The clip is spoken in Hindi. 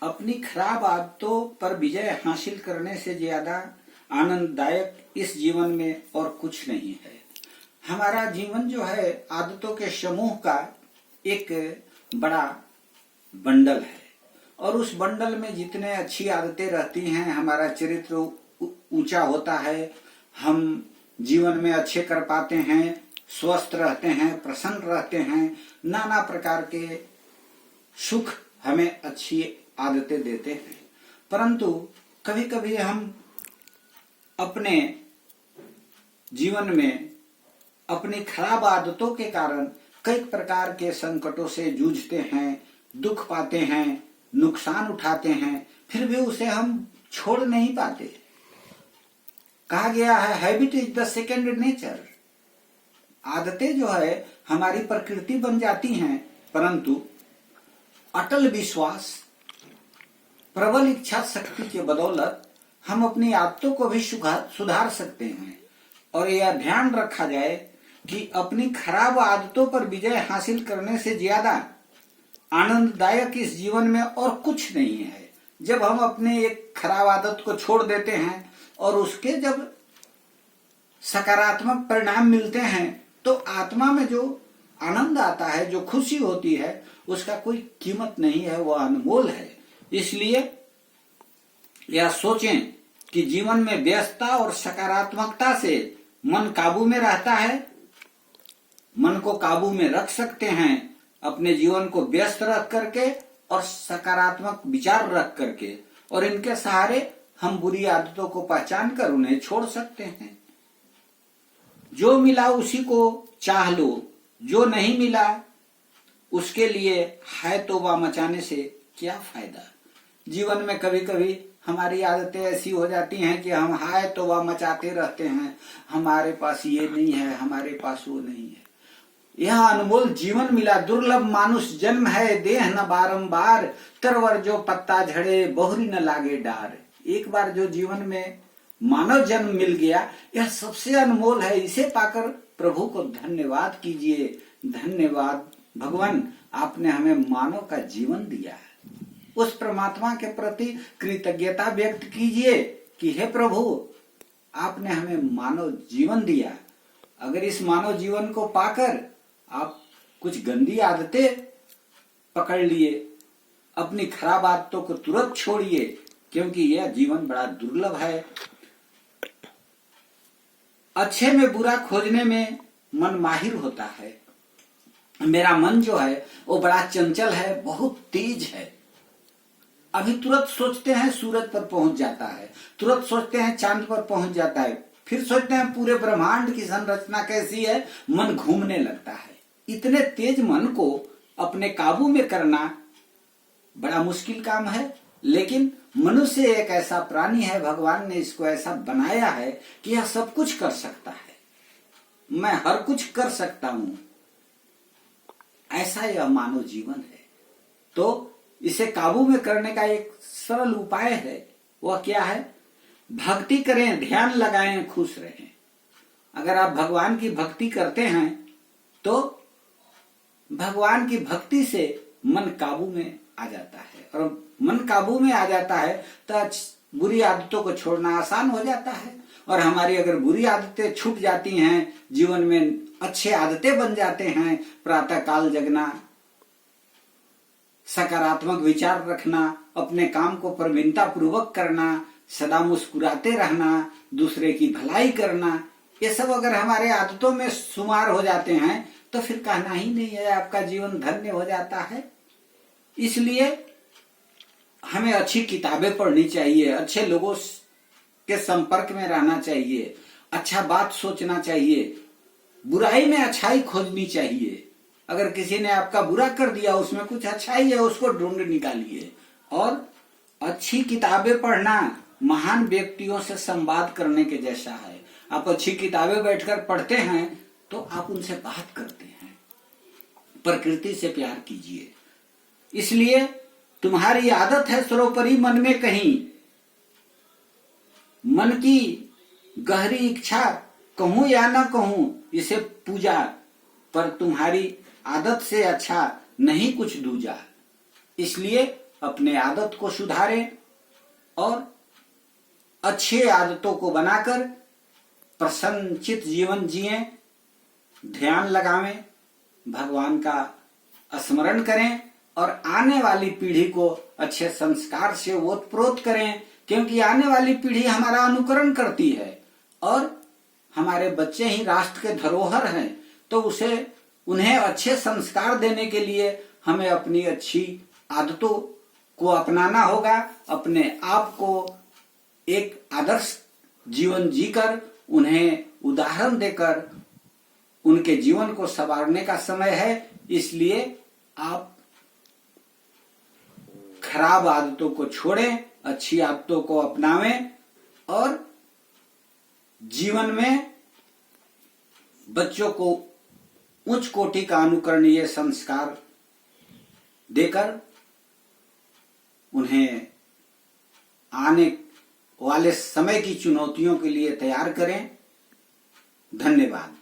अपनी खराब आदतों पर विजय हासिल करने से ज्यादा आनंददायक इस जीवन में और कुछ नहीं है। हमारा जीवन जो है आदतों के समूह का एक बड़ा बंडल है और उस बंडल में जितने अच्छी आदतें रहती हैं हमारा चरित्र ऊंचा होता है, हम जीवन में अच्छे कर पाते हैं, स्वस्थ रहते हैं, प्रसन्न रहते हैं, नाना प्रकार के सुख हमें अच्छी आदतें देते हैं। परंतु कभी कभी हम अपने जीवन में अपनी खराब आदतों के कारण कई प्रकार के संकटों से जूझते हैं, दुख पाते हैं, नुकसान उठाते हैं, फिर भी उसे हम छोड़ नहीं पाते। कहा गया है habit is the second nature. आदतें जो है हमारी प्रकृति बन जाती हैं, परंतु अटल विश्वास, प्रबल इच्छा शक्ति के बदौलत हम अपनी आदतों को भी सुधार सकते हैं। और यह ध्यान रखा जाए कि अपनी खराब आदतों पर विजय हासिल करने से ज्यादा आनंददायक इस जीवन में और कुछ नहीं है। जब हम अपने एक खराब आदत को छोड़ देते हैं और उसके जब सकारात्मक परिणाम मिलते हैं तो आत्मा में जो आनंद आता है, जो खुशी होती है, उसका कोई कीमत नहीं है, वो अनमोल है। इसलिए यह सोचें कि जीवन में व्यस्तता और सकारात्मकता से मन काबू में रहता है, मन को काबू में रख सकते हैं अपने जीवन को व्यस्त रख करके और सकारात्मक विचार रख करके, और इनके सहारे हम बुरी आदतों को पहचान कर उन्हें छोड़ सकते हैं। जो मिला उसी को चाह लो, जो नहीं मिला उसके लिए हाय तौबा मचाने से क्या फायदा। जीवन में कभी कभी हमारी आदतें ऐसी हो जाती हैं कि हम हाय तौबा मचाते रहते हैं, हमारे पास ये नहीं है, हमारे पास वो नहीं है। यह अनमोल जीवन मिला, दुर्लभ मानुष जन्म है, देह न बारंबार, तरवर जो पत्ता झड़े, बहुरी न लागे डार। एक बार जो जीवन में मानव जन्म मिल गया, यह सबसे अनमोल है। इसे पाकर प्रभु को धन्यवाद कीजिए। धन्यवाद भगवान, आपने हमें मानव का जीवन दिया है। उस परमात्मा के प्रति कृतज्ञता व्यक्त कीजिए कि हे प्रभु, आपने हमें मानव जीवन दिया। अगर इस मानव जीवन को पाकर आप कुछ गंदी आदतें पकड़ लिए, अपनी खराब आदतों को तुरंत छोड़िए, क्योंकि यह जीवन बड़ा दुर्लभ है। अच्छे में बुरा खोजने में मन माहिर होता है। मेरा मन जो है वो बड़ा चंचल है, बहुत तेज है। अभी तुरंत सोचते हैं सूरज पर पहुंच जाता है, तुरंत सोचते हैं चांद पर पहुंच जाता है, फिर सोचते हैं पूरे ब्रह्मांड की संरचना कैसी है, मन घूमने लगता है। इतने तेज मन को अपने काबू में करना बड़ा मुश्किल काम है। लेकिन मनुष्य एक ऐसा प्राणी है, भगवान ने इसको ऐसा बनाया है कि यह सब कुछ कर सकता है। मैं हर कुछ कर सकता हूं, ऐसा यह मानव जीवन है। तो इसे काबू में करने का एक सरल उपाय है। वह क्या है? भक्ति करें, ध्यान लगाएं, खुश रहें। अगर आप भगवान की भक्ति करते हैं तो भगवान की भक्ति से मन काबू में आ जाता है, और मन काबू में आ जाता है तो बुरी आदतों को छोड़ना आसान हो जाता है। और हमारी अगर बुरी आदतें छूट जाती हैं, जीवन में अच्छे आदतें बन जाते हैं, प्रातः काल जगना, सकारात्मक विचार रखना, अपने काम को प्रवीणता पूर्वक करना, सदा मुस्कुराते रहना, दूसरे की भलाई करना, ये सब अगर हमारे आदतों में शुमार हो जाते हैं तो फिर कहना ही नहीं है, आपका जीवन धन्य हो जाता है। इसलिए हमें अच्छी किताबें पढ़नी चाहिए, अच्छे लोगों के संपर्क में रहना चाहिए, अच्छा बात सोचना चाहिए, बुराई में अच्छाई खोजनी चाहिए। अगर किसी ने आपका बुरा कर दिया, उसमें कुछ अच्छाई है, उसको ढूंढ निकालिए। और अच्छी किताबें पढ़ना महान व्यक्तियों से संवाद करने के जैसा है। आप अच्छी किताबें बैठकर पढ़ते हैं तो आप उनसे बात करते हैं। प्रकृति से प्यार कीजिए। इसलिए तुम्हारी आदत है सर्वोपरि मन में कहीं, मन की गहरी इच्छा कहूं या ना कहूं, इसे पूजा, पर तुम्हारी आदत से अच्छा नहीं कुछ दूजा। इसलिए अपने आदत को सुधारें और अच्छे आदतों को बनाकर प्रसन्नचित जीवन जिएं, ध्यान लगावें, भगवान का स्मरण करें और आने वाली पीढ़ी को अच्छे संस्कार से ओतप्रोत करें, क्योंकि आने वाली पीढ़ी हमारा अनुकरण करती है और हमारे बच्चे ही राष्ट्र के धरोहर हैं। तो उन्हें अच्छे संस्कार देने के लिए हमें अपनी अच्छी आदतों को अपनाना होगा, अपने आप को एक आदर्श जीवन जीकर उन्हें उदाहरण देकर उनके जीवन को संवारने का समय है। इसलिए आप खराब आदतों को छोड़ें, अच्छी आदतों को अपनावें और जीवन में बच्चों को उच्च कोटि का अनुकरणीय संस्कार देकर उन्हें आने वाले समय की चुनौतियों के लिए तैयार करें। धन्यवाद।